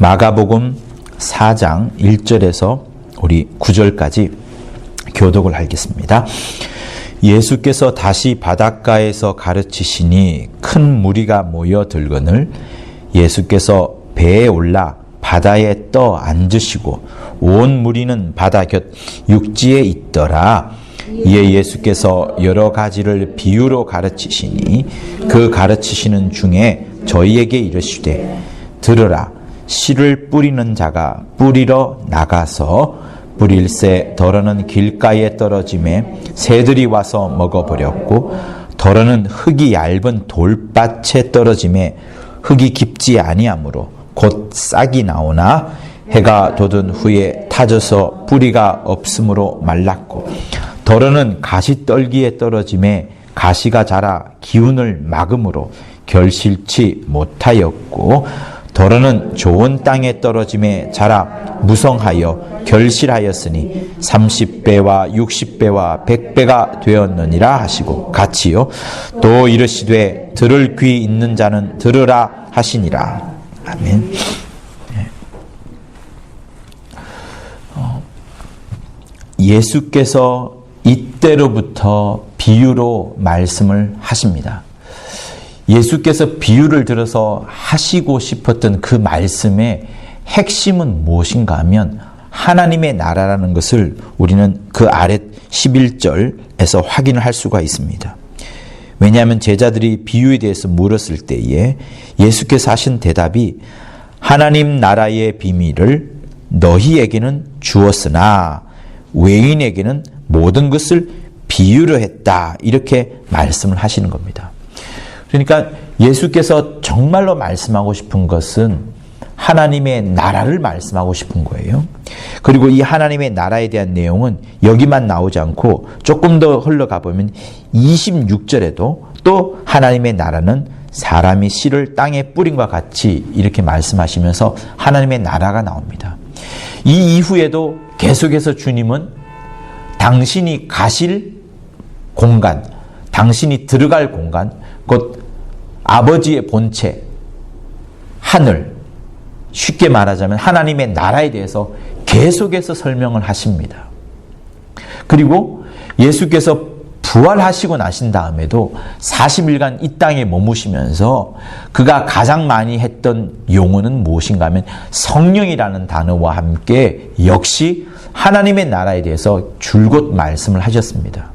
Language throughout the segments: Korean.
마가복음 4장 1절에서 우리 9절까지 교독을 하겠습니다. 예수께서 다시 바닷가에서 가르치시니 큰 무리가 모여들거늘 예수께서 배에 올라 바다에 떠 앉으시고 온 무리는 바다 곁 육지에 있더라. 이에 예수께서 여러 가지를 비유로 가르치시니 그 가르치시는 중에 저희에게 이르시되 들으라. 씨를 뿌리는 자가 뿌리러 나가서 뿌릴새 덜어는 길가에 떨어짐에 새들이 와서 먹어버렸고 덜어는 흙이 얇은 돌밭에 떨어짐에 흙이 깊지 아니하므로 곧 싹이 나오나 해가 돋은 후에 타져서 뿌리가 없으므로 말랐고 덜어는 가시떨기에 떨어짐에 가시가 자라 기운을 막음으로 결실치 못하였고 덜어는 좋은 땅에 떨어짐에 자라 무성하여 결실하였으니 30배와 60배와 100배가 되었느니라 하시고 같이요 또 이르시되 들을 귀 있는 자는 들으라 하시니라. 아멘. 예수께서 이때로부터 비유로 말씀을 하십니다. 예수께서 비유를 들어서 하시고 싶었던 그 말씀의 핵심은 무엇인가 하면 하나님의 나라라는 것을 우리는 그 아래 11절에서 확인을 할 수가 있습니다. 왜냐하면 제자들이 비유에 대해서 물었을 때에 예수께서 하신 대답이 하나님 나라의 비밀을 너희에게는 주었으나 외인에게는 모든 것을 비유로 했다. 이렇게 말씀을 하시는 겁니다. 그러니까 예수께서 정말로 말씀하고 싶은 것은 하나님의 나라를 말씀하고 싶은 거예요. 그리고 이 하나님의 나라에 대한 내용은 여기만 나오지 않고 조금 더 흘러가 보면 26절에도 또 하나님의 나라는 사람이 씨를 땅에 뿌린과 같이 이렇게 말씀하시면서 하나님의 나라가 나옵니다. 이 이후에도 계속해서 주님은 당신이 가실 공간, 당신이 들어갈 공간, 곧 아버지의 본체, 하늘, 쉽게 말하자면 하나님의 나라에 대해서 계속해서 설명을 하십니다. 그리고 예수께서 부활하시고 나신 다음에도 40일간 이 땅에 머무시면서 그가 가장 많이 했던 용어는 무엇인가 하면 성령이라는 단어와 함께 역시 하나님의 나라에 대해서 줄곧 말씀을 하셨습니다.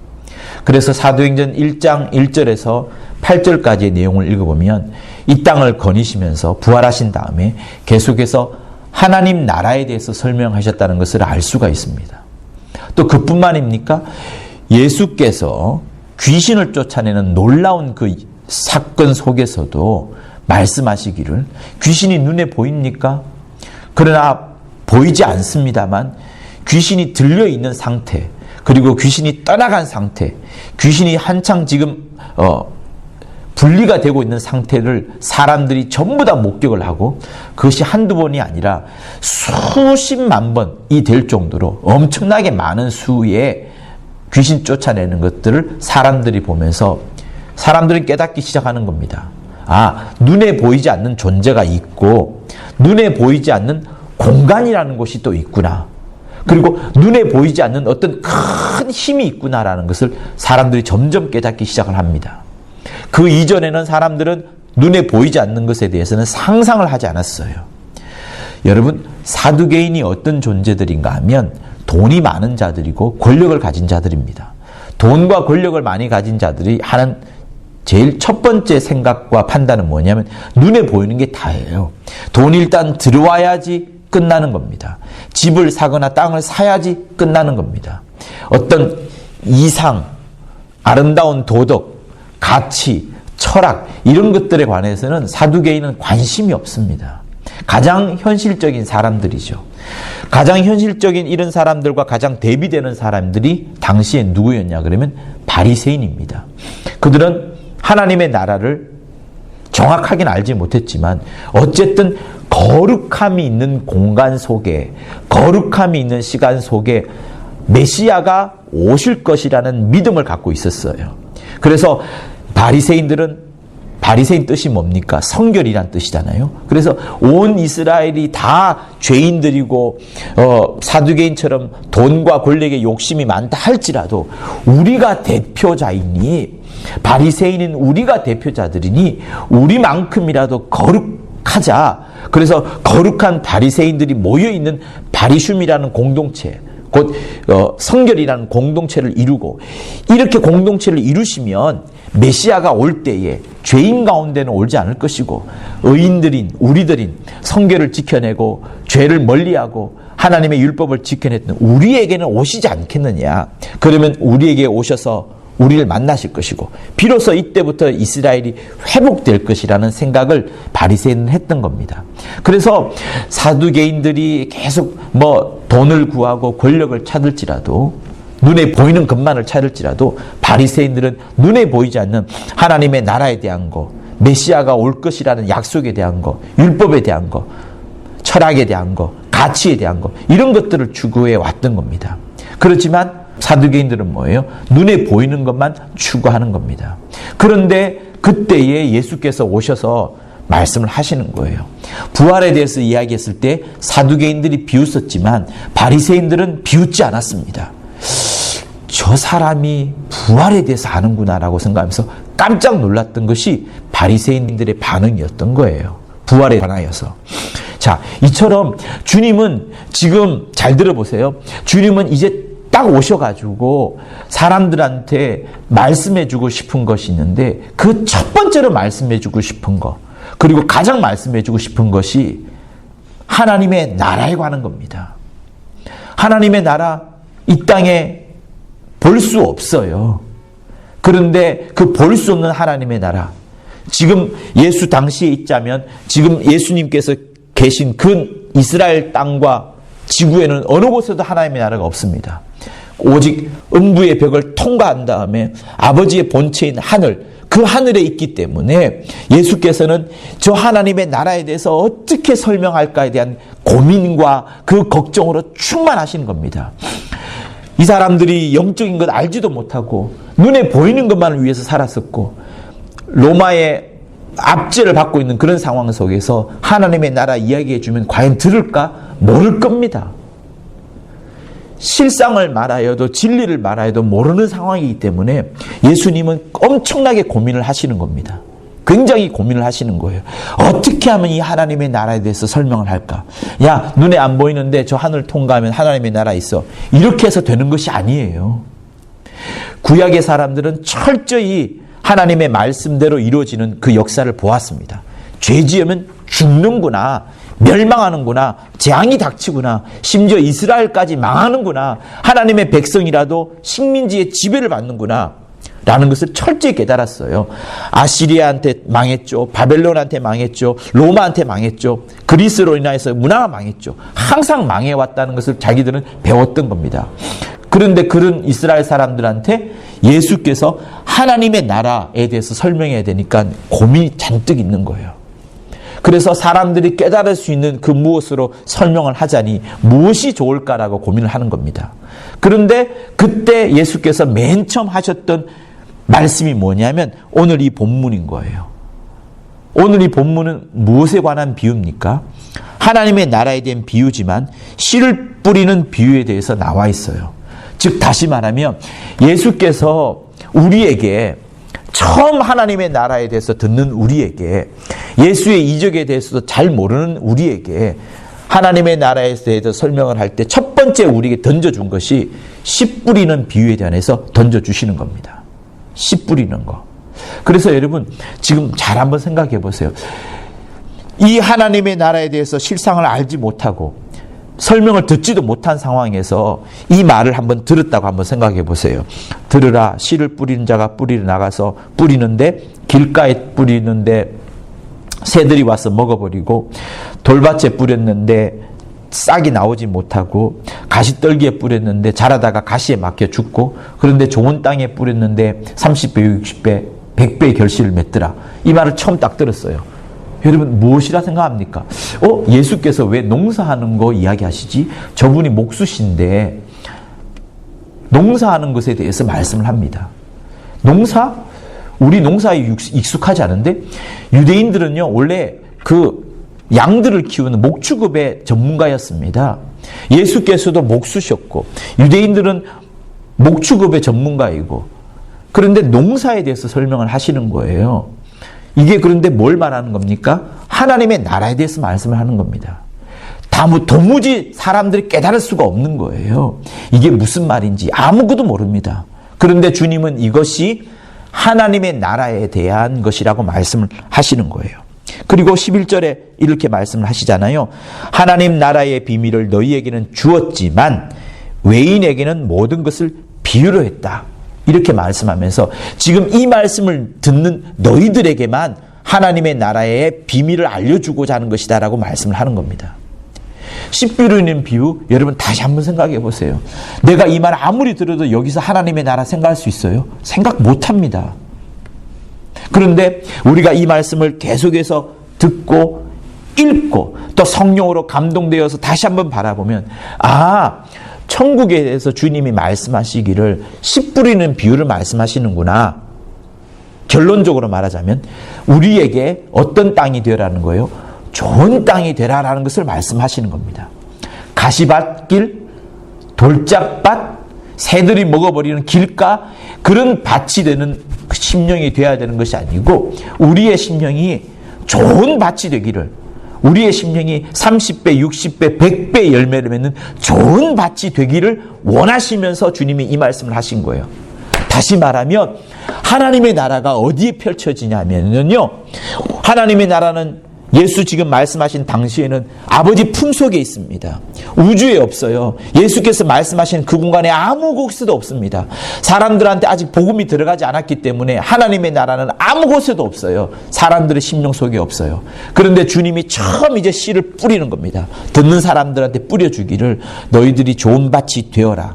그래서 사도행전 1장 1절에서 8절까지의 내용을 읽어보면 이 땅을 거니시면서 부활하신 다음에 계속해서 하나님 나라에 대해서 설명하셨다는 것을 알 수가 있습니다. 또 그뿐만입니까? 예수께서 귀신을 쫓아내는 놀라운 그 사건 속에서도 말씀하시기를 귀신이 눈에 보입니까? 그러나 보이지 않습니다만 귀신이 들려있는 상태, 그리고 귀신이 떠나간 상태, 귀신이 한창 지금 분리가 되고 있는 상태를 사람들이 전부 다 목격을 하고 그것이 한두 번이 아니라 수십만 번이 될 정도로 엄청나게 많은 수의 귀신 쫓아내는 것들을 사람들이 보면서 사람들은 깨닫기 시작하는 겁니다. 아, 눈에 보이지 않는 존재가 있고 눈에 보이지 않는 공간이라는 것이 또 있구나. 그리고 눈에 보이지 않는 어떤 큰 힘이 있구나라는 것을 사람들이 점점 깨닫기 시작을 합니다. 그 이전에는 사람들은 눈에 보이지 않는 것에 대해서는 상상을 하지 않았어요. 여러분, 사두개인이 어떤 존재들인가 하면 돈이 많은 자들이고 권력을 가진 자들입니다. 돈과 권력을 많이 가진 자들이 하는 제일 첫 번째 생각과 판단은 뭐냐면 눈에 보이는 게 다예요. 돈이 일단 들어와야지 끝나는 겁니다. 집을 사거나 땅을 사야지 끝나는 겁니다. 어떤 이상, 아름다운 도덕, 가치, 철학 이런 것들에 관해서는 사두개인은 관심이 없습니다. 가장 현실적인 사람들이죠. 가장 현실적인 이런 사람들과 가장 대비되는 사람들이 당시에 누구였냐 그러면 바리새인입니다. 그들은 하나님의 나라를 정확하게는 알지 못했지만 어쨌든 거룩함이 있는 공간 속에, 거룩함이 있는 시간 속에 메시아가 오실 것이라는 믿음을 갖고 있었어요. 그래서 바리새인들은 바리새인 뜻이 뭡니까? 성결이란 뜻이잖아요. 그래서 온 이스라엘이 다 죄인들이고 사두개인처럼 돈과 권력에 욕심이 많다 할지라도 우리가 대표자이니, 바리새인인 우리가 대표자들이니 우리만큼이라도 거룩하자. 그래서 거룩한 바리새인들이 모여있는 바리슘이라는 공동체, 곧 성결이라는 공동체를 이루고, 이렇게 공동체를 이루시면 메시아가 올 때에 죄인 가운데는 올지 않을 것이고 의인들인 우리들인 성결을 지켜내고 죄를 멀리하고 하나님의 율법을 지켜냈던 우리에게는 오시지 않겠느냐. 그러면 우리에게 오셔서 우리를 만나실 것이고 비로소 이때부터 이스라엘이 회복될 것이라는 생각을 바리새인은 했던 겁니다. 그래서 사두개인들이 계속 돈을 구하고 권력을 찾을지라도, 눈에 보이는 것만을 찾을지라도 바리새인들은 눈에 보이지 않는 하나님의 나라에 대한 거, 메시아가 올 것이라는 약속에 대한 거, 율법에 대한 거, 철학에 대한 거, 가치에 대한 거, 이런 것들을 추구해 왔던 겁니다. 그렇지만 사두개인들은 뭐예요? 눈에 보이는 것만 추구하는 겁니다. 그런데 그때에 예수께서 오셔서 말씀을 하시는 거예요. 부활에 대해서 이야기했을 때 사두개인들이 비웃었지만 바리새인들은 비웃지 않았습니다. 저 사람이 부활에 대해서 아는구나라고 생각하면서 깜짝 놀랐던 것이 바리새인들의 반응이었던 거예요. 부활에 관하여서. 자, 이처럼 주님은 지금 잘 들어보세요. 주님은 이제 딱 오셔가지고 사람들한테 말씀해주고 싶은 것이 있는데, 그 첫 번째로 말씀해주고 싶은 거, 그리고 가장 말씀해주고 싶은 것이 하나님의 나라에 관한 겁니다. 하나님의 나라, 이 땅에 볼 수 없어요. 그런데 그 볼 수 없는 하나님의 나라, 지금 예수 당시에 있자면 지금 예수님께서 계신 그 이스라엘 땅과 지구에는 어느 곳에도 하나님의 나라가 없습니다. 오직 음부의 벽을 통과한 다음에 아버지의 본체인 하늘, 그 하늘에 있기 때문에 예수께서는 저 하나님의 나라에 대해서 어떻게 설명할까에 대한 고민과 그 걱정으로 충만하신 겁니다. 이 사람들이 영적인 것 알지도 못하고 눈에 보이는 것만을 위해서 살았었고 로마의 압제를 받고 있는 그런 상황 속에서 하나님의 나라 이야기해 주면 과연 들을까? 모를 겁니다. 실상을 말하여도 진리를 말하여도 모르는 상황이기 때문에 예수님은 엄청나게 고민을 하시는 겁니다. 굉장히 고민을 하시는 거예요. 어떻게 하면 이 하나님의 나라에 대해서 설명을 할까? 야, 눈에 안 보이는데 저 하늘 통과하면 하나님의 나라 있어. 이렇게 해서 되는 것이 아니에요. 구약의 사람들은 철저히 하나님의 말씀대로 이루어지는 그 역사를 보았습니다. 죄 지으면 죽는구나, 멸망하는구나, 재앙이 닥치구나, 심지어 이스라엘까지 망하는구나, 하나님의 백성이라도 식민지의 지배를 받는구나 라는 것을 철저히 깨달았어요. 아시리아한테 망했죠, 바벨론한테 망했죠, 로마한테 망했죠, 그리스로 인해서 문화가 망했죠. 항상 망해왔다는 것을 자기들은 배웠던 겁니다. 그런데 그런 이스라엘 사람들한테 예수께서 하나님의 나라에 대해서 설명해야 되니까 고민이 잔뜩 있는 거예요. 그래서 사람들이 깨달을 수 있는 그 무엇으로 설명을 하자니 무엇이 좋을까라고 고민을 하는 겁니다. 그런데 그때 예수께서 맨 처음 하셨던 말씀이 뭐냐면 오늘 이 본문인 거예요. 오늘 이 본문은 무엇에 관한 비유입니까? 하나님의 나라에 대한 비유지만 씨를 뿌리는 비유에 대해서 나와 있어요. 즉 다시 말하면 예수께서 우리에게 처음 하나님의 나라에 대해서 듣는 우리에게, 예수의 이적에 대해서도 잘 모르는 우리에게 하나님의 나라에 대해서 설명을 할 때 첫 번째 우리에게 던져준 것이 씨 뿌리는 비유에 대해서 던져주시는 겁니다. 씨 뿌리는 거. 그래서 여러분 지금 잘 한번 생각해 보세요. 이 하나님의 나라에 대해서 실상을 알지 못하고 설명을 듣지도 못한 상황에서 이 말을 한번 들었다고 한번 생각해 보세요. 들으라, 씨를 뿌리는 자가 뿌리러 나가서 뿌리는데 길가에 뿌리는데 새들이 와서 먹어버리고, 돌밭에 뿌렸는데 싹이 나오지 못하고, 가시떨기에 뿌렸는데 자라다가 가시에 막혀 죽고, 그런데 좋은 땅에 뿌렸는데 30배, 60배, 100배의 결실을 맺더라. 이 말을 처음 딱 들었어요. 여러분 무엇이라 생각합니까? 예수께서 왜 농사하는 거 이야기하시지? 저분이 목수신데 농사하는 것에 대해서 말씀을 합니다. 농사? 우리 농사에 익숙하지 않은데 유대인들은요 원래 그 양들을 키우는 목축업의 전문가였습니다. 예수께서도 목수셨고 유대인들은 목축업의 전문가이고 그런데 농사에 대해서 설명을 하시는 거예요. 이게 그런데 뭘 말하는 겁니까? 하나님의 나라에 대해서 말씀을 하는 겁니다. 도무지 사람들이 깨달을 수가 없는 거예요. 이게 무슨 말인지 아무것도 모릅니다. 그런데 주님은 이것이 하나님의 나라에 대한 것이라고 말씀을 하시는 거예요. 그리고 11절에 이렇게 말씀을 하시잖아요. 하나님 나라의 비밀을 너희에게는 주었지만 외인에게는 모든 것을 비유로 했다. 이렇게 말씀하면서 지금 이 말씀을 듣는 너희들에게만 하나님의 나라의 비밀을 알려주고자 하는 것이다 라고 말씀을 하는 겁니다. 씨비로 있는 비유, 여러분 다시 한번 생각해 보세요. 내가 이 말 아무리 들어도 여기서 하나님의 나라 생각할 수 있어요? 생각 못합니다. 그런데 우리가 이 말씀을 계속해서 듣고 읽고 또 성령으로 감동되어서 다시 한번 바라보면 천국에 대해서 주님이 말씀하시기를 씨 뿌리는 비유를 말씀하시는구나. 결론적으로 말하자면 우리에게 어떤 땅이 되라는 거예요? 좋은 땅이 되라라는 것을 말씀하시는 겁니다. 가시밭길, 돌짝밭, 새들이 먹어버리는 길가 그런 밭이 되는 심령이 되어야 되는 것이 아니고 우리의 심령이 좋은 밭이 되기를 우리의 심령이 30배, 60배, 100배 열매를 맺는 좋은 밭이 되기를 원하시면서 주님이 이 말씀을 하신 거예요. 다시 말하면 하나님의 나라가 어디에 펼쳐지냐면요. 하나님의 나라는 예수 지금 말씀하신 당시에는 아버지 품속에 있습니다. 우주에 없어요. 예수께서 말씀하신 그 공간에 아무 곳에도 없습니다. 사람들한테 아직 복음이 들어가지 않았기 때문에 하나님의 나라는 아무 곳에도 없어요. 사람들의 심령 속에 없어요. 그런데 주님이 처음 이제 씨를 뿌리는 겁니다. 듣는 사람들한테 뿌려주기를 너희들이 좋은 밭이 되어라.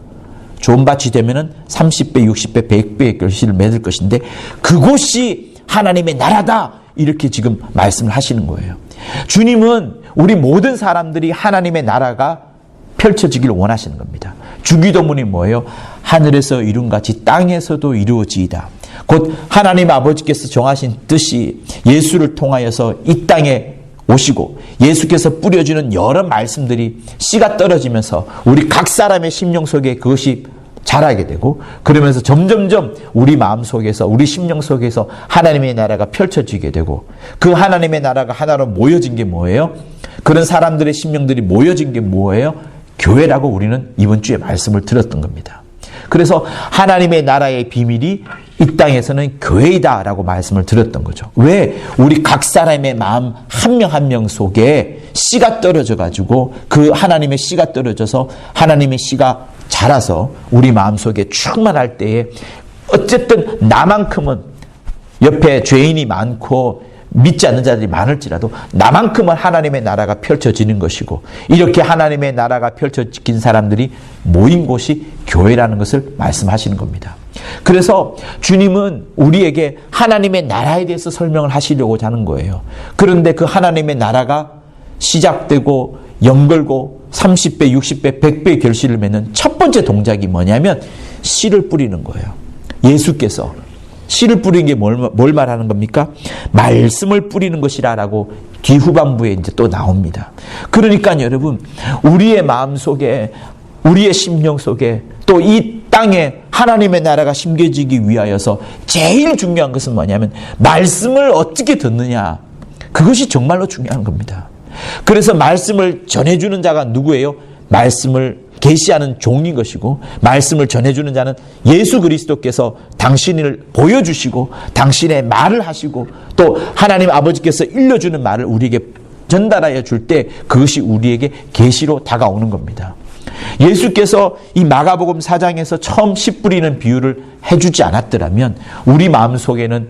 좋은 밭이 되면은 30배, 60배, 100배의 결실을 맺을 것인데 그곳이 하나님의 나라다. 이렇게 지금 말씀을 하시는 거예요. 주님은 우리 모든 사람들이 하나님의 나라가 펼쳐지기를 원하시는 겁니다. 주기도문이 뭐예요? 하늘에서 이룬같이 땅에서도 이루어지이다. 곧 하나님 아버지께서 정하신 뜻이 예수를 통하여서 이 땅에 오시고 예수께서 뿌려주는 여러 말씀들이 씨가 떨어지면서 우리 각 사람의 심령 속에 그것이 자라게 되고 그러면서 점점점 우리 마음 속에서 우리 심령 속에서 하나님의 나라가 펼쳐지게 되고 그 하나님의 나라가 하나로 모여진 게 뭐예요? 그런 사람들의 심령들이 모여진 게 뭐예요? 교회라고 우리는 이번 주에 말씀을 들었던 겁니다. 그래서 하나님의 나라의 비밀이 이 땅에서는 교회이다라고 말씀을 들었던 거죠. 왜? 우리 각 사람의 마음 한 명 한 명 속에 씨가 떨어져 가지고 그 하나님의 씨가 떨어져서 하나님의 씨가 자라서 우리 마음속에 충만할 때에 어쨌든 나만큼은 옆에 죄인이 많고 믿지 않는 자들이 많을지라도 나만큼은 하나님의 나라가 펼쳐지는 것이고 이렇게 하나님의 나라가 펼쳐진 사람들이 모인 곳이 교회라는 것을 말씀하시는 겁니다. 그래서 주님은 우리에게 하나님의 나라에 대해서 설명을 하시려고 하는 거예요. 그런데 그 하나님의 나라가 시작되고 연결고 30배, 60배, 100배의 결실을 맺는 첫 번째 동작이 뭐냐면 씨를 뿌리는 거예요. 예수께서 씨를 뿌리는 게 뭘 말하는 겁니까? 말씀을 뿌리는 것이라고 뒤후반부에 이제 또 나옵니다. 그러니까 여러분, 우리의 마음 속에, 우리의 심령 속에 또 이 땅에 하나님의 나라가 심겨지기 위하여서 제일 중요한 것은 뭐냐면 말씀을 어떻게 듣느냐. 그것이 정말로 중요한 겁니다. 그래서 말씀을 전해주는 자가 누구예요? 말씀을 계시하는 종인 것이고 말씀을 전해주는 자는 예수 그리스도께서 당신을 보여주시고 당신의 말을 하시고 또 하나님 아버지께서 일러주는 말을 우리에게 전달하여 줄 때 그것이 우리에게 계시로 다가오는 겁니다. 예수께서 이 마가복음 4장에서 처음 씨 뿌리는 비유를 해주지 않았더라면 우리 마음속에는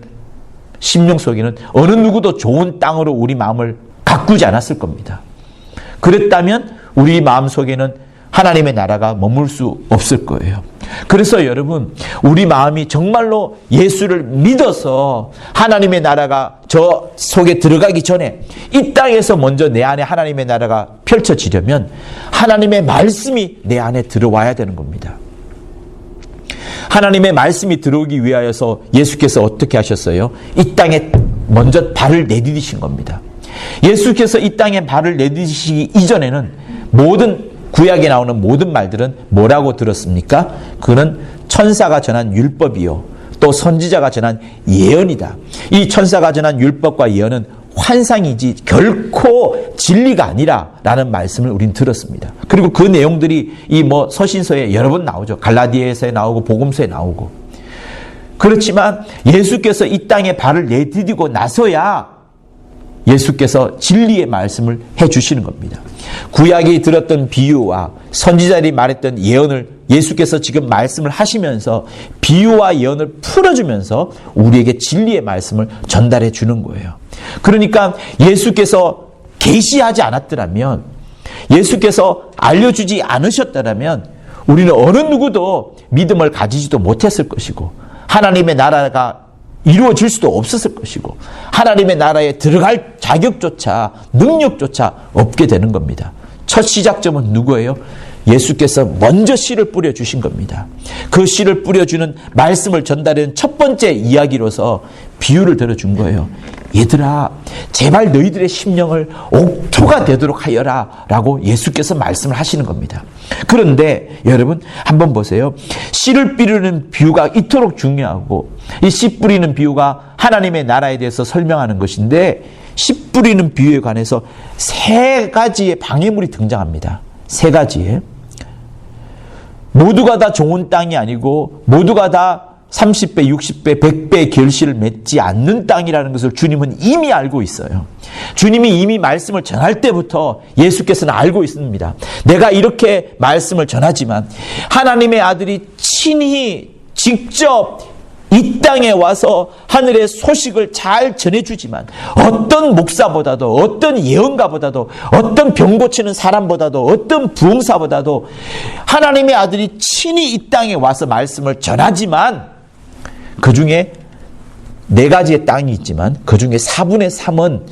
심령 속에는 어느 누구도 좋은 땅으로 우리 마음을 가꾸지 않았을 겁니다. 그랬다면 우리 마음속에는 하나님의 나라가 머물 수 없을 거예요. 그래서 여러분, 우리 마음이 정말로 예수를 믿어서 하나님의 나라가 저 속에 들어가기 전에 이 땅에서 먼저 내 안에 하나님의 나라가 펼쳐지려면 하나님의 말씀이 내 안에 들어와야 되는 겁니다. 하나님의 말씀이 들어오기 위하여서 예수께서 어떻게 하셨어요? 이 땅에 먼저 발을 내디디신 겁니다. 예수께서 이 땅에 발을 내디디시기 이전에는 모든 구약에 나오는 모든 말들은 뭐라고 들었습니까? 그는 천사가 전한 율법이요, 또 선지자가 전한 예언이다. 이 천사가 전한 율법과 예언은 환상이지 결코 진리가 아니라라는 말씀을 우린 들었습니다. 그리고 그 내용들이 이 서신서에 여러 번 나오죠. 갈라디아서에 나오고 복음서에 나오고. 그렇지만 예수께서 이 땅에 발을 내디디고 나서야 예수께서 진리의 말씀을 해주시는 겁니다. 구약이 들었던 비유와 선지자들이 말했던 예언을 예수께서 지금 말씀을 하시면서 비유와 예언을 풀어주면서 우리에게 진리의 말씀을 전달해 주는 거예요. 그러니까 예수께서 계시하지 않았더라면, 예수께서 알려주지 않으셨더라면 우리는 어느 누구도 믿음을 가지지도 못했을 것이고, 하나님의 나라가 이루어질 수도 없었을 것이고, 하나님의 나라에 들어갈 자격조차 능력조차 없게 되는 겁니다. 첫 시작점은 누구예요? 예수께서 먼저 씨를 뿌려주신 겁니다. 그 씨를 뿌려주는 말씀을 전달하는 첫 번째 이야기로서 비유를 들어준 거예요. 얘들아, 제발 너희들의 심령을 옥토가 되도록 하여라 라고 예수께서 말씀을 하시는 겁니다. 그런데 여러분 한번 보세요. 씨를 뿌리는 비유가 이토록 중요하고, 이 씨 뿌리는 비유가 하나님의 나라에 대해서 설명하는 것인데, 씨 뿌리는 비유에 관해서 세 가지의 방해물이 등장합니다. 세 가지의. 모두가 다 좋은 땅이 아니고 모두가 다 30배, 60배, 100배의 결실을 맺지 않는 땅이라는 것을 주님은 이미 알고 있어요. 주님이 이미 말씀을 전할 때부터 예수께서는 알고 있습니다. 내가 이렇게 말씀을 전하지만 하나님의 아들이 친히 직접 이 땅에 와서 하늘의 소식을 잘 전해주지만, 어떤 목사보다도, 어떤 예언가보다도, 어떤 병 고치는 사람보다도, 어떤 부흥사보다도 하나님의 아들이 친히 이 땅에 와서 말씀을 전하지만, 그 중에 4가지의 땅이 있지만 그 중에 4분의 3은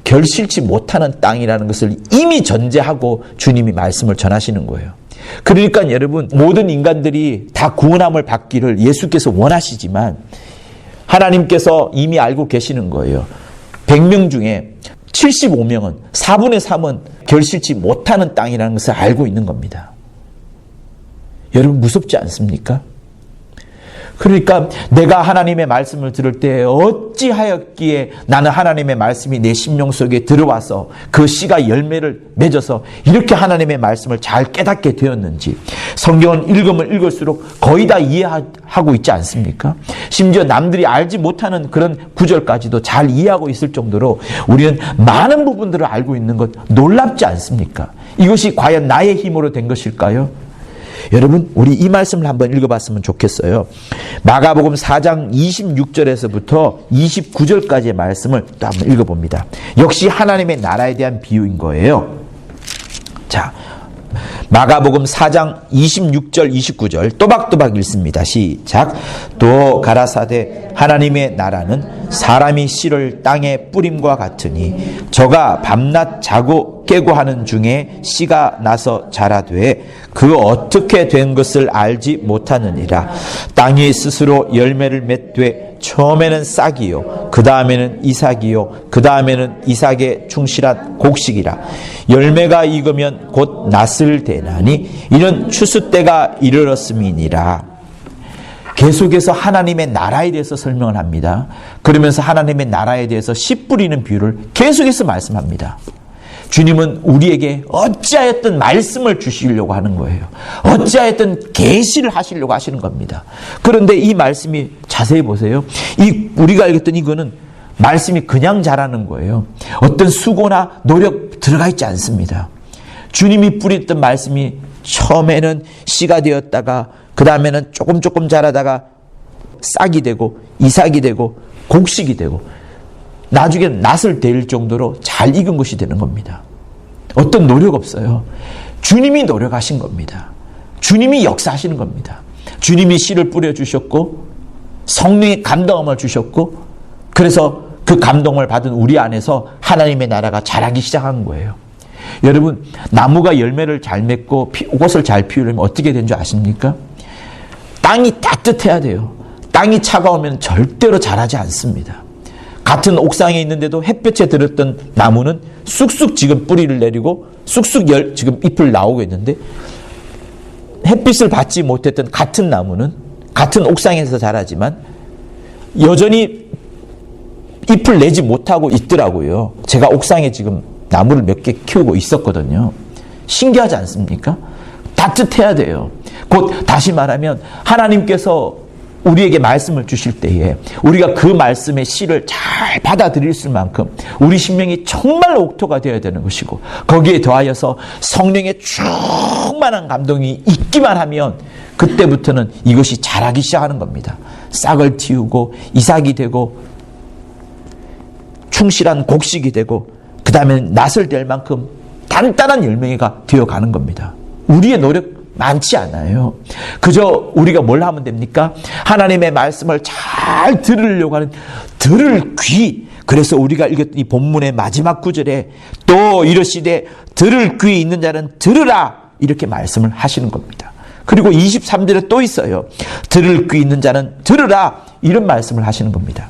결실치 못하는 땅이라는 것을 이미 전제하고 주님이 말씀을 전하시는 거예요. 그러니까 여러분, 모든 인간들이 다 구원함을 받기를 예수께서 원하시지만 하나님께서 이미 알고 계시는 거예요. 100명 중에 75명은, 4분의 3은 결실치 못하는 땅이라는 것을 알고 있는 겁니다. 여러분, 무섭지 않습니까? 그러니까 내가 하나님의 말씀을 들을 때 어찌하였기에 나는 하나님의 말씀이 내 심령 속에 들어와서 그 씨가 열매를 맺어서 이렇게 하나님의 말씀을 잘 깨닫게 되었는지, 성경은 읽으면 읽을수록 거의 다 이해하고 있지 않습니까? 심지어 남들이 알지 못하는 그런 구절까지도 잘 이해하고 있을 정도로 우리는 많은 부분들을 알고 있는 것 놀랍지 않습니까? 이것이 과연 나의 힘으로 된 것일까요? 여러분, 우리 이 말씀을 한번 읽어봤으면 좋겠어요. 마가복음 4장 26절에서부터 29절까지의 말씀을 또 한번 읽어봅니다. 역시 하나님의 나라에 대한 비유인 거예요. 자, 마가복음 4장 26절 29절 또박또박 읽습니다. 시작. 또 가라사대 하나님의 나라는 사람이 씨를 땅에 뿌림과 같으니 저가 밤낮 자고 깨고 하는 중에 씨가 나서 자라되 그 어떻게 된 것을 알지 못하느니라. 땅이 스스로 열매를 맺되 처음에는 싹이요, 그 다음에는 이삭이요, 그 다음에는 이삭에 충실한 곡식이라. 열매가 익으면 곧 낫을 대나니 이는 추수 때가 이르렀음이니라. 계속해서 하나님의 나라에 대해서 설명을 합니다. 그러면서 하나님의 나라에 대해서 씨 뿌리는 비유를 계속해서 말씀합니다. 주님은 우리에게 어찌하였든 말씀을 주시려고 하는 거예요. 어찌하였든 계시를 하시려고 하시는 겁니다. 그런데 이 말씀이 자세히 보세요. 우리가 알겠던 이거는 말씀이 그냥 자라는 거예요. 어떤 수고나 노력 들어가 있지 않습니다. 주님이 뿌렸던 말씀이 처음에는 씨가 되었다가 그 다음에는 조금 자라다가 싹이 되고 이삭이 되고 곡식이 되고 나중에는 낫을 댈 정도로 잘 익은 것이 되는 겁니다. 어떤 노력 없어요. 주님이 노력하신 겁니다. 주님이 역사하시는 겁니다. 주님이 씨를 뿌려주셨고 성령의 감동함을 주셨고, 그래서 그 감동을 받은 우리 안에서 하나님의 나라가 자라기 시작한 거예요. 여러분, 나무가 열매를 잘 맺고 꽃을 잘 피우려면 어떻게 되는 줄 아십니까? 땅이 따뜻해야 돼요. 땅이 차가우면 절대로 자라지 않습니다. 같은 옥상에 있는데도 햇볕에 들었던 나무는 쑥쑥 지금 뿌리를 내리고 쑥쑥 지금 잎을 나오고 있는데, 햇빛을 받지 못했던 같은 나무는 같은 옥상에서 자라지만 여전히 잎을 내지 못하고 있더라고요. 제가 옥상에 지금 나무를 몇 개 키우고 있었거든요. 신기하지 않습니까? 따뜻해야 돼요. 곧 다시 말하면 하나님께서 우리에게 말씀을 주실 때에 우리가 그 말씀의 씨를 잘 받아들일 만큼 우리 심령이 정말로 옥토가 되어야 되는 것이고, 거기에 더하여서 성령의 충만한 감동이 있기만 하면 그때부터는 이것이 자라기 시작하는 겁니다. 싹을 틔우고 이삭이 되고 충실한 곡식이 되고, 그 다음에 낫을 댈 만큼 단단한 열매가 되어가는 겁니다. 우리의 노력 많지 않아요. 그저 우리가 뭘 하면 됩니까? 하나님의 말씀을 잘 들으려고 하는 들을 귀. 그래서 우리가 읽었던 이 본문의 마지막 구절에 또 이르시되 들을 귀 있는 자는 들으라, 이렇게 말씀을 하시는 겁니다. 그리고 23절에 또 있어요. 들을 귀 있는 자는 들으라, 이런 말씀을 하시는 겁니다.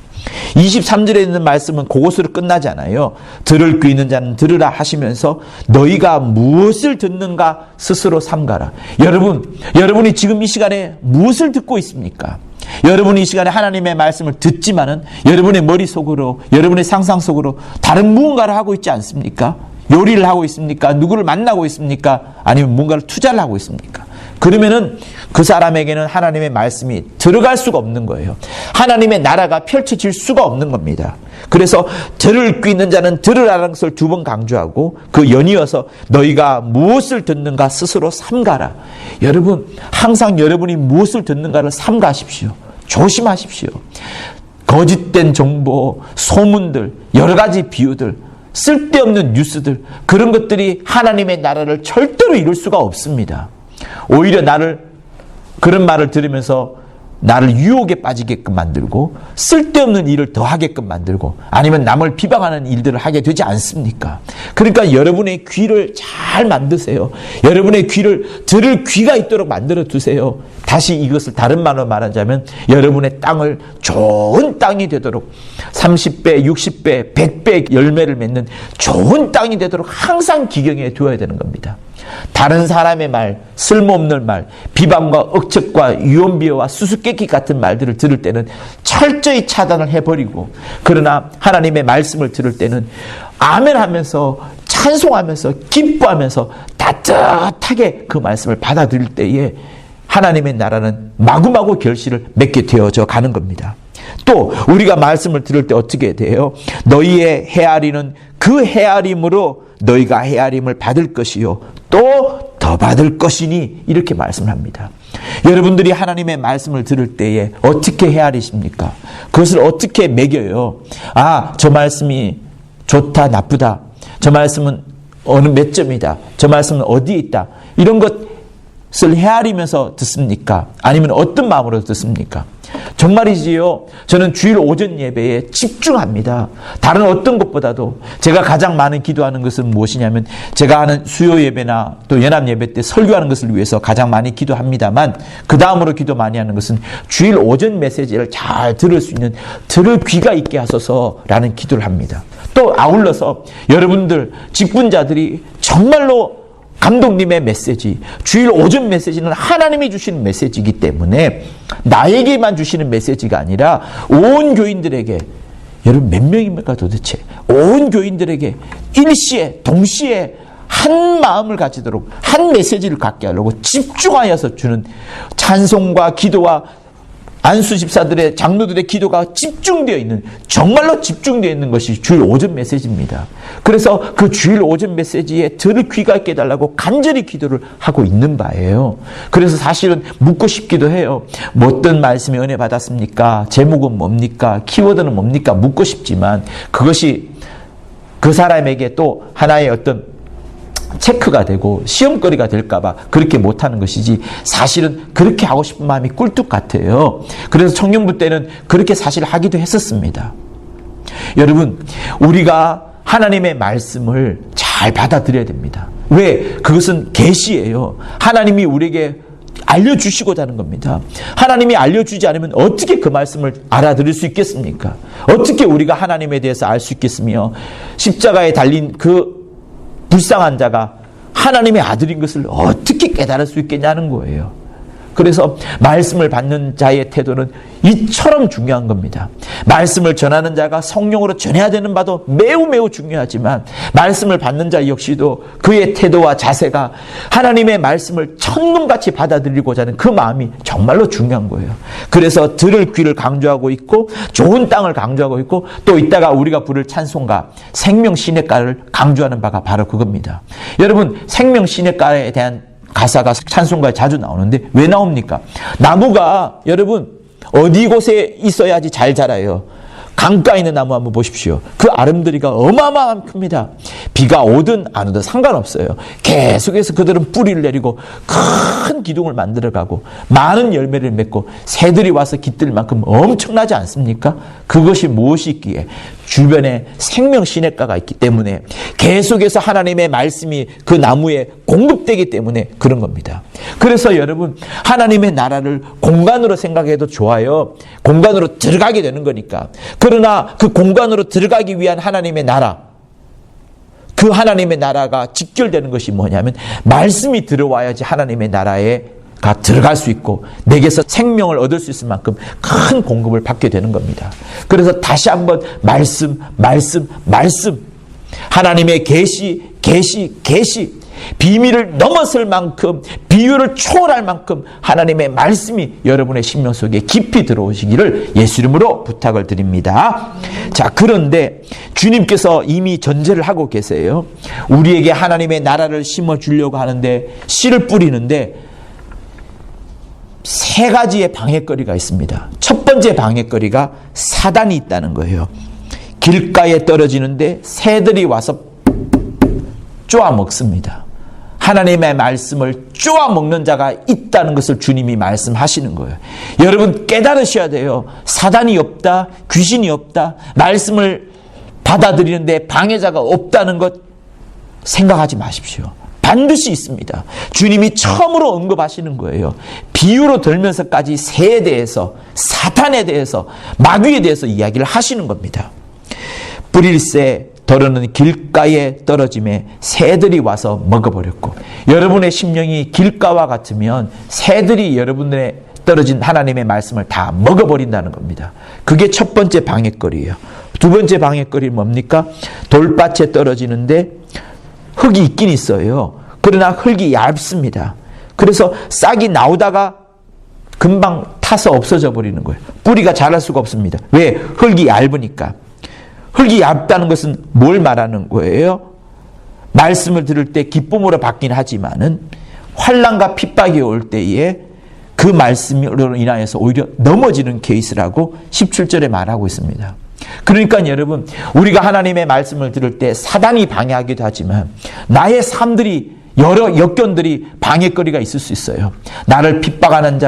23절에 있는 말씀은 그것으로 끝나지 않아요. 들을 귀 있는 자는 들으라 하시면서 너희가 무엇을 듣는가 스스로 삼가라. 여러분이 지금 이 시간에 무엇을 듣고 있습니까? 여러분이 이 시간에 하나님의 말씀을 듣지만은 여러분의 머릿속으로, 여러분의 상상 속으로 다른 무언가를 하고 있지 않습니까? 요리를 하고 있습니까? 누구를 만나고 있습니까? 아니면 뭔가를 투자를 하고 있습니까? 그러면은 그 사람에게는 하나님의 말씀이 들어갈 수가 없는 거예요. 하나님의 나라가 펼쳐질 수가 없는 겁니다. 그래서 들을 귀 있는 자는 들으라는 것을 두 번 강조하고 그 연이어서 너희가 무엇을 듣는가 스스로 삼가라. 여러분, 항상 여러분이 무엇을 듣는가를 삼가십시오. 조심하십시오. 거짓된 정보, 소문들, 여러 가지 비유들, 쓸데없는 뉴스들, 그런 것들이 하나님의 나라를 절대로 이룰 수가 없습니다. 오히려 그런 말을 들으면서 나를 유혹에 빠지게끔 만들고 쓸데없는 일을 더 하게끔 만들고 아니면 남을 비방하는 일들을 하게 되지 않습니까? 그러니까 여러분의 귀를 잘 만드세요. 여러분의 귀를 들을 귀가 있도록 만들어 두세요. 다시 이것을 다른 말로 말하자면 여러분의 땅을 좋은 땅이 되도록 30배, 60배, 100배 열매를 맺는 좋은 땅이 되도록 항상 기경해 두어야 되는 겁니다. 다른 사람의 말, 쓸모없는 말, 비방과 억측과 유언비어와 수수께끼 같은 말들을 들을 때는 철저히 차단을 해버리고, 그러나 하나님의 말씀을 들을 때는 아멘 하면서 찬송하면서 기뻐하면서 따뜻하게 그 말씀을 받아들일 때에 하나님의 나라는 마구마구 결실을 맺게 되어져 가는 겁니다. 또 우리가 말씀을 들을 때 어떻게 돼요? 너희의 헤아리는 그 헤아림으로 너희가 헤아림을 받을 것이요 또 더 받을 것이니, 이렇게 말씀을 합니다. 여러분들이 하나님의 말씀을 들을 때에 어떻게 헤아리십니까? 그것을 어떻게 매겨요? 저 말씀이 좋다 나쁘다, 저 말씀은 어느 몇 점이다, 저 말씀은 어디에 있다, 이런 것을 헤아리면서 듣습니까? 아니면 어떤 마음으로 듣습니까? 정말이지요. 저는 주일 오전 예배에 집중합니다. 다른 어떤 것보다도 제가 가장 많이 기도하는 것은 무엇이냐면, 제가 하는 수요 예배나 또 연합 예배 때 설교하는 것을 위해서 가장 많이 기도합니다만, 그 다음으로 기도 많이 하는 것은 주일 오전 메시지를 잘 들을 수 있는 들을 귀가 있게 하소서라는 기도를 합니다. 또 아울러서 여러분들 직분자들이 정말로 감독님의 메시지, 주일 오전 메시지는 하나님이 주시는 메시지이기 때문에 나에게만 주시는 메시지가 아니라 온 교인들에게, 여러분 몇 명입니까 도대체? 온 교인들에게 일시에 동시에 한 마음을 가지도록 한 메시지를 갖게 하려고 집중하여서 주는 찬송과 기도와 안수 집사들의, 장로들의 기도가 집중되어 있는, 정말로 집중되어 있는 것이 주일 오전 메시지입니다. 그래서 그 주일 오전 메시지에 들을 귀가 있게 해달라고 간절히 기도를 하고 있는 바예요. 그래서 사실은 묻고 싶기도 해요. 뭐 어떤 말씀에 은혜 받았습니까? 제목은 뭡니까? 키워드는 뭡니까? 묻고 싶지만 그것이 그 사람에게 또 하나의 어떤 체크가 되고 시험거리가 될까봐 그렇게 못하는 것이지, 사실은 그렇게 하고 싶은 마음이 꿀뚝 같아요. 그래서 청년부 때는 그렇게 사실 하기도 했었습니다. 여러분, 우리가 하나님의 말씀을 잘 받아들여야 됩니다. 왜? 그것은 계시예요. 하나님이 우리에게 알려주시고자 하는 겁니다. 하나님이 알려주지 않으면 어떻게 그 말씀을 알아들을 수 있겠습니까? 어떻게 우리가 하나님에 대해서 알 수 있겠으며 십자가에 달린 그 불쌍한 자가 하나님의 아들인 것을 어떻게 깨달을 수 있겠냐는 거예요. 그래서 말씀을 받는 자의 태도는 이처럼 중요한 겁니다. 말씀을 전하는 자가 성령으로 전해야 되는 바도 매우 매우 중요하지만 말씀을 받는 자 역시도 그의 태도와 자세가 하나님의 말씀을 천금같이 받아들이고자 하는 그 마음이 정말로 중요한 거예요. 그래서 들을 귀를 강조하고 있고 좋은 땅을 강조하고 있고 또 이따가 우리가 부를 찬송가 생명시냇가를 강조하는 바가 바로 그겁니다. 여러분 생명시냇가에 대한 가사가 찬송가에 자주 나오는데 왜 나옵니까? 나무가 여러분 어디 곳에 있어야지 잘 자라요? 강가에 있는 나무 한번 보십시오. 그 아름드리가 어마어마한 큽니다. 비가 오든 안 오든 상관없어요. 계속해서 그들은 뿌리를 내리고 큰 기둥을 만들어가고 많은 열매를 맺고 새들이 와서 깃들 만큼 엄청나지 않습니까? 그것이 무엇이 있기에 주변에 생명 시냇가가 있기 때문에 계속해서 하나님의 말씀이 그 나무에 공급되기 때문에 그런 겁니다. 그래서 여러분 하나님의 나라를 공간으로 생각해도 좋아요. 공간으로 들어가게 되는 거니까. 그러나 그 공간으로 들어가기 위한 하나님의 나라, 그 하나님의 나라가 직결되는 것이 뭐냐면 말씀이 들어와야지 하나님의 나라에 들어갈 수 있고 내게서 생명을 얻을 수 있을 만큼 큰 공급을 받게 되는 겁니다. 그래서 다시 한번 말씀 하나님의 계시 비밀을 넘어설 만큼 비유를 초월할 만큼 하나님의 말씀이 여러분의 심령 속에 깊이 들어오시기를 예수 이름으로 부탁을 드립니다. 자, 그런데 주님께서 이미 전제를 하고 계세요. 우리에게 하나님의 나라를 심어주려고 하는데 씨를 뿌리는데 세 가지의 방해거리가 있습니다. 첫 번째 방해거리가 사단이 있다는 거예요. 길가에 떨어지는데 새들이 와서 쪼아 먹습니다. 하나님의 말씀을 쪼아 먹는 자가 있다는 것을 주님이 말씀하시는 거예요. 여러분 깨달으셔야 돼요. 사단이 없다, 귀신이 없다, 말씀을 받아들이는데 방해자가 없다는 것 생각하지 마십시오. 반드시 있습니다. 주님이 처음으로 언급하시는 거예요. 비유로 들면서까지 새에 대해서, 사탄에 대해서, 마귀에 대해서 이야기를 하시는 겁니다. 뿌릴새 더러는 길가에 떨어짐에 새들이 와서 먹어버렸고, 여러분의 심령이 길가와 같으면 새들이 여러분의 떨어진 하나님의 말씀을 다 먹어버린다는 겁니다. 그게 첫 번째 방해거리예요. 두 번째 방해거리는 뭡니까? 돌밭에 떨어지는데 흙이 있긴 있어요. 그러나 흙이 얇습니다. 그래서 싹이 나오다가 금방 타서 없어져 버리는 거예요. 뿌리가 자랄 수가 없습니다. 왜? 흙이 얇으니까. 흙이 얇다는 것은 뭘 말하는 거예요? 말씀을 들을 때 기쁨으로 받긴 하지만은 환난과 핍박이 올 때에 그 말씀으로 인하여서 오히려 넘어지는 케이스라고 17절에 말하고 있습니다. 그러니까 여러분 우리가 하나님의 말씀을 들을 때 사단이 방해하기도 하지만 나의 삶들이 여러 역견들이 방해거리가 있을 수 있어요. 나를 핍박하는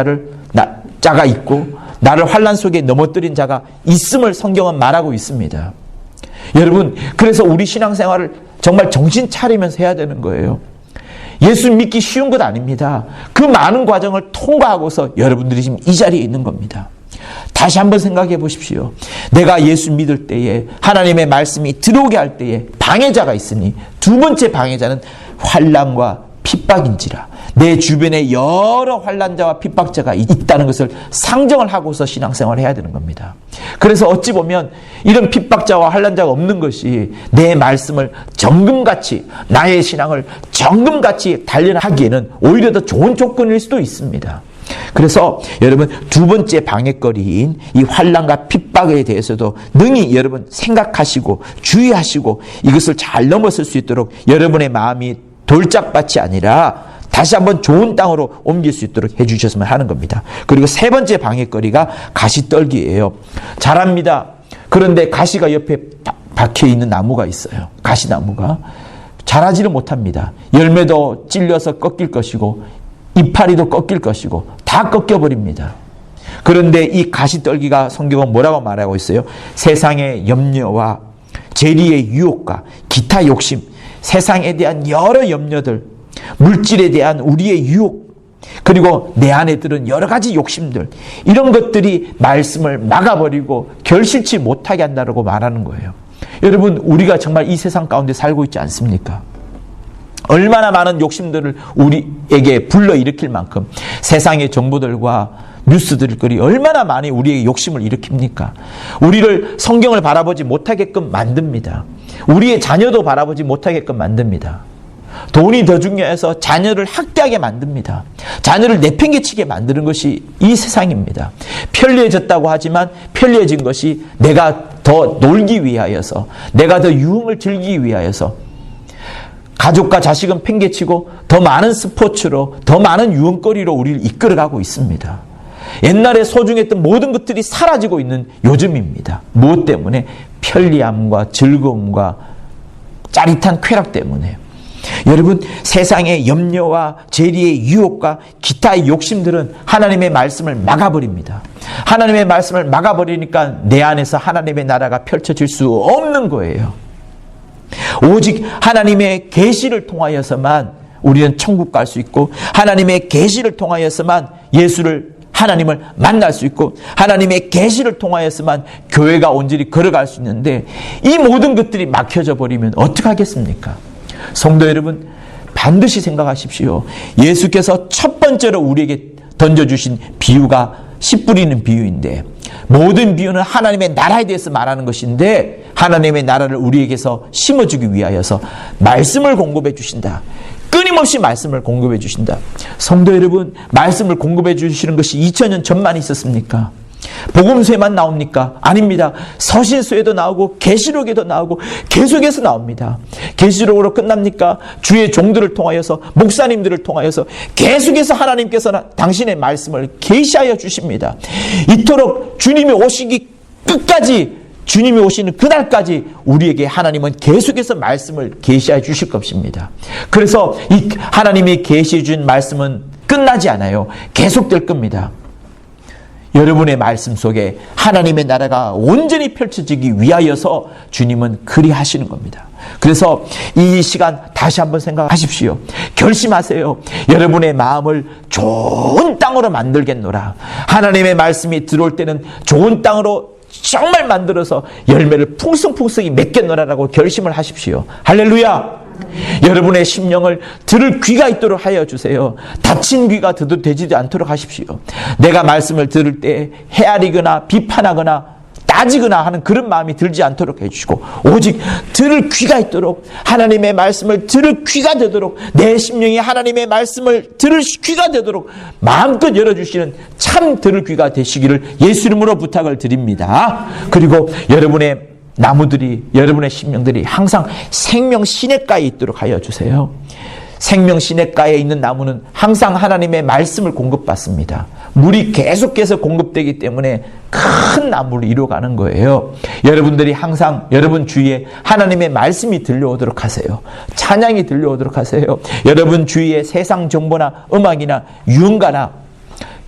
자가 있고 나를 환난 속에 넘어뜨린 자가 있음을 성경은 말하고 있습니다. 여러분 그래서 우리 신앙생활을 정말 정신 차리면서 해야 되는 거예요. 예수 믿기 쉬운 것 아닙니다. 그 많은 과정을 통과하고서 여러분들이 지금 이 자리에 있는 겁니다. 다시 한번 생각해 보십시오. 내가 예수 믿을 때에 하나님의 말씀이 들어오게 할 때에 방해자가 있으니 두 번째 방해자는 환난과 핍박인지라. 내 주변에 여러 환난자와 핍박자가 있다는 것을 상정을 하고서 신앙생활을 해야 되는 겁니다. 그래서 어찌 보면 이런 핍박자와 환난자가 없는 것이 내 말씀을 정금같이 나의 신앙을 정금같이 단련하기에는 오히려 더 좋은 조건일 수도 있습니다. 그래서 여러분 두 번째 방해거리인 이 환난과 핍박에 대해서도 능히 여러분 생각하시고 주의하시고 이것을 잘 넘어설 수 있도록 여러분의 마음이 돌짝밭이 아니라 다시 한번 좋은 땅으로 옮길 수 있도록 해주셨으면 하는 겁니다. 그리고 세 번째 방해거리가 가시떨기예요. 자랍니다. 그런데 가시가 옆에 박혀있는 나무가 있어요. 가시나무가 자라지를 못합니다. 열매도 찔려서 꺾일 것이고 이파리도 꺾일 것이고 다 꺾여버립니다. 그런데 이 가시떨기가 성경은 뭐라고 말하고 있어요? 세상의 염려와 재리의 유혹과 기타 욕심, 세상에 대한 여러 염려들, 물질에 대한 우리의 유혹, 그리고 내 안에 들은 여러 가지 욕심들, 이런 것들이 말씀을 막아버리고 결실치 못하게 한다고 말하는 거예요. 여러분, 우리가 정말 이 세상 가운데 살고 있지 않습니까? 얼마나 많은 욕심들을 우리에게 불러일으킬 만큼 세상의 정보들과 뉴스들거리 얼마나 많이 우리에게 욕심을 일으킵니까? 우리를 성경을 바라보지 못하게끔 만듭니다. 우리의 자녀도 바라보지 못하게끔 만듭니다. 돈이 더 중요해서 자녀를 학대하게 만듭니다. 자녀를 내팽개치게 만드는 것이 이 세상입니다. 편리해졌다고 하지만 편리해진 것이 내가 더 놀기 위하여서, 내가 더 유흥을 즐기기 위하여서 가족과 자식은 팽개치고 더 많은 스포츠로, 더 많은 유흥거리로 우리를 이끌어가고 있습니다. 옛날에 소중했던 모든 것들이 사라지고 있는 요즘입니다. 무엇 때문에? 편리함과 즐거움과 짜릿한 쾌락 때문에. 여러분, 세상의 염려와 재리의 유혹과 기타의 욕심들은 하나님의 말씀을 막아버립니다. 하나님의 말씀을 막아버리니까 내 안에서 하나님의 나라가 펼쳐질 수 없는 거예요. 오직 하나님의 계시를 통하여서만 우리는 천국 갈 수 있고, 하나님의 계시를 통하여서만 하나님을 만날 수 있고, 하나님의 계시를 통하여서만 교회가 온전히 걸어갈 수 있는데, 이 모든 것들이 막혀져 버리면 어떡하겠습니까? 성도 여러분, 반드시 생각하십시오. 예수께서 첫 번째로 우리에게 던져주신 비유가 씨 뿌리는 비유인데, 모든 비유는 하나님의 나라에 대해서 말하는 것인데, 하나님의 나라를 우리에게서 심어주기 위하여서 말씀을 공급해 주신다. 끊임없이 말씀을 공급해 주신다. 성도 여러분, 말씀을 공급해 주시는 것이 2000년 전만 있었습니까? 복음서에만 나옵니까? 아닙니다. 서신서에도 나오고 계시록에도 나오고 계속해서 나옵니다. 계시록으로 끝납니까? 주의 종들을 통하여서, 목사님들을 통하여서 계속해서 하나님께서는 당신의 말씀을 계시하여 주십니다. 이토록 주님이 오시기 끝까지, 주님이 오시는 그날까지 우리에게 하나님은 계속해서 말씀을 계시해 주실 것입니다. 그래서 이 하나님이 계시해 준 말씀은 끝나지 않아요. 계속될 겁니다. 여러분의 말씀 속에 하나님의 나라가 온전히 펼쳐지기 위하여서 주님은 그리 하시는 겁니다. 그래서 이 시간 다시 한번 생각하십시오. 결심하세요. 여러분의 마음을 좋은 땅으로 만들겠노라. 하나님의 말씀이 들어올 때는 좋은 땅으로 정말 만들어서 열매를 풍성풍성히 맺겠노라라고 결심을 하십시오. 할렐루야! 여러분의 심령을 들을 귀가 있도록 하여 주세요. 닫힌 귀가 되지도 않도록 하십시오. 내가 말씀을 들을 때 헤아리거나 비판하거나 따지거나 하는 그런 마음이 들지 않도록 해주시고, 오직 들을 귀가 있도록, 하나님의 말씀을 들을 귀가 되도록, 내 심령이 하나님의 말씀을 들을 귀가 되도록 마음껏 열어주시는 참 들을 귀가 되시기를 예수 이름으로 부탁을 드립니다. 그리고 여러분의 나무들이, 여러분의 심령들이 항상 생명 시냇가에 있도록 하여 주세요. 생명 시냇가에 있는 나무는 항상 하나님의 말씀을 공급받습니다. 물이 계속해서 공급되기 때문에 큰 나무를 이루어가는 거예요. 여러분들이 항상 여러분 주위에 하나님의 말씀이 들려오도록 하세요. 찬양이 들려오도록 하세요. 여러분 주위에 세상 정보나 음악이나 유흥가나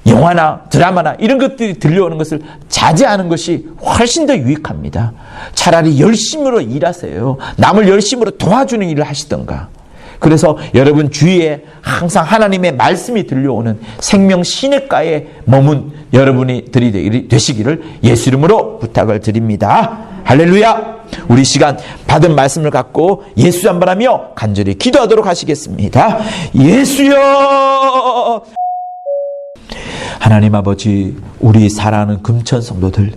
영화나 드라마나 이런 것들이 들려오는 것을 자제하는 것이 훨씬 더 유익합니다. 차라리 열심으로 일하세요. 남을 열심으로 도와주는 일을 하시던가. 그래서 여러분 주위에 항상 하나님의 말씀이 들려오는 생명 시냇가에 머문 여러분들이 되시기를 예수 이름으로 부탁을 드립니다. 할렐루야! 우리 시간 받은 말씀을 갖고 예수 한번하며 간절히 기도하도록 하시겠습니다. 예수여! 하나님 아버지, 우리 사랑하는 금천 성도들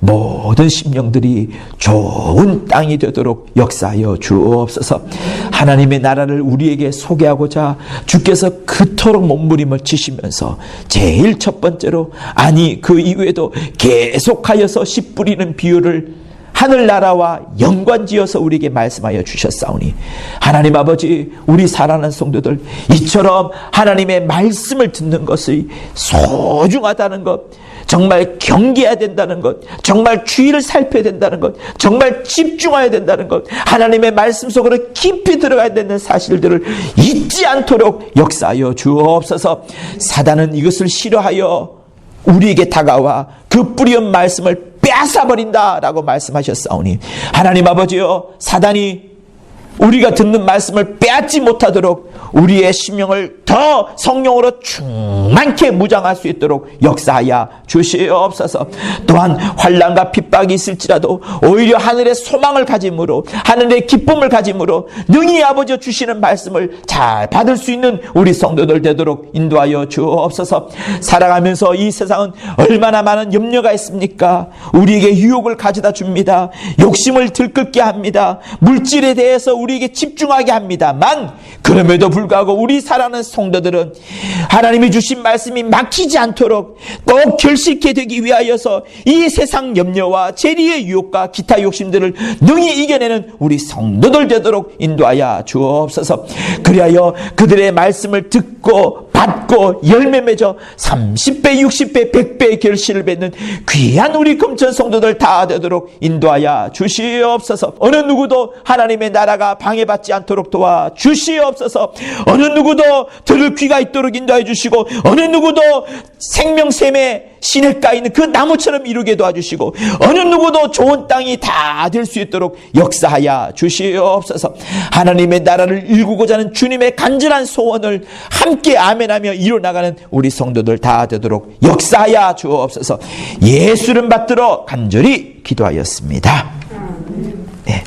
모든 심령들이 좋은 땅이 되도록 역사하여 주옵소서. 하나님의 나라를 우리에게 소개하고자 주께서 그토록 몸부림을 치시면서 제일 첫 번째로, 아니 그 이후에도 계속하여서 씨 뿌리는 비유를 하늘나라와 연관지어서 우리에게 말씀하여 주셨사오니, 하나님 아버지, 우리 사랑하는 성도들 이처럼 하나님의 말씀을 듣는 것이 소중하다는 것, 정말 경계해야 된다는 것, 정말 주의를 살펴야 된다는 것, 정말 집중해야 된다는 것, 하나님의 말씀 속으로 깊이 들어가야 되는 사실들을 잊지 않도록 역사하여 주옵소서. 사단은 이것을 싫어하여 우리에게 다가와 그 뿌리온 말씀을 빼앗아버린다라고 말씀하셨사오니, 하나님 아버지여, 사단이 우리가 듣는 말씀을 빼앗지 못하도록 우리의 심령을 더 성령으로 충만케 무장할 수 있도록 역사하여 주시옵소서. 또한 환난과 핍박이 있을지라도 오히려 하늘의 소망을 가짐으로, 하늘의 기쁨을 가짐으로 능히 아버지 주시는 말씀을 잘 받을 수 있는 우리 성도들 되도록 인도하여 주옵소서. 살아가면서 이 세상은 얼마나 많은 염려가 있습니까? 우리에게 유혹을 가져다 줍니다. 욕심을 들끓게 합니다. 물질에 대해서 우리에게 집중하게 합니다만, 그럼에도 불구하고 우리 사랑하는 성도들은 하나님이 주신 말씀이 막히지 않도록 꼭 결실케 되기 위하여서 이 세상 염려와 재리의 유혹과 기타 욕심들을 능히 이겨내는 우리 성도들 되도록 인도하여 주옵소서. 그리하여 그들의 말씀을 듣고 받고 열매 맺어 30배, 60배, 100배의 결실을 맺는 귀한 우리 금천 성도들 다 되도록 인도하여 주시옵소서. 어느 누구도 하나님의 나라가 방해받지 않도록 도와 주시옵소서. 어느 누구도 들을 귀가 있도록 인도해 주시고, 어느 누구도 생명샘의 시냇가에 있는 그 나무처럼 이루게 도와주시고, 어느 누구도 좋은 땅이 다 될 수 있도록 역사하여 주시옵소서. 하나님의 나라를 일구고자 하는 주님의 간절한 소원을 함께 아멘하며 이뤄나가는 우리 성도들 다 되도록 역사하여 주옵소서. 예수를 받들어 간절히 기도하였습니다. 네.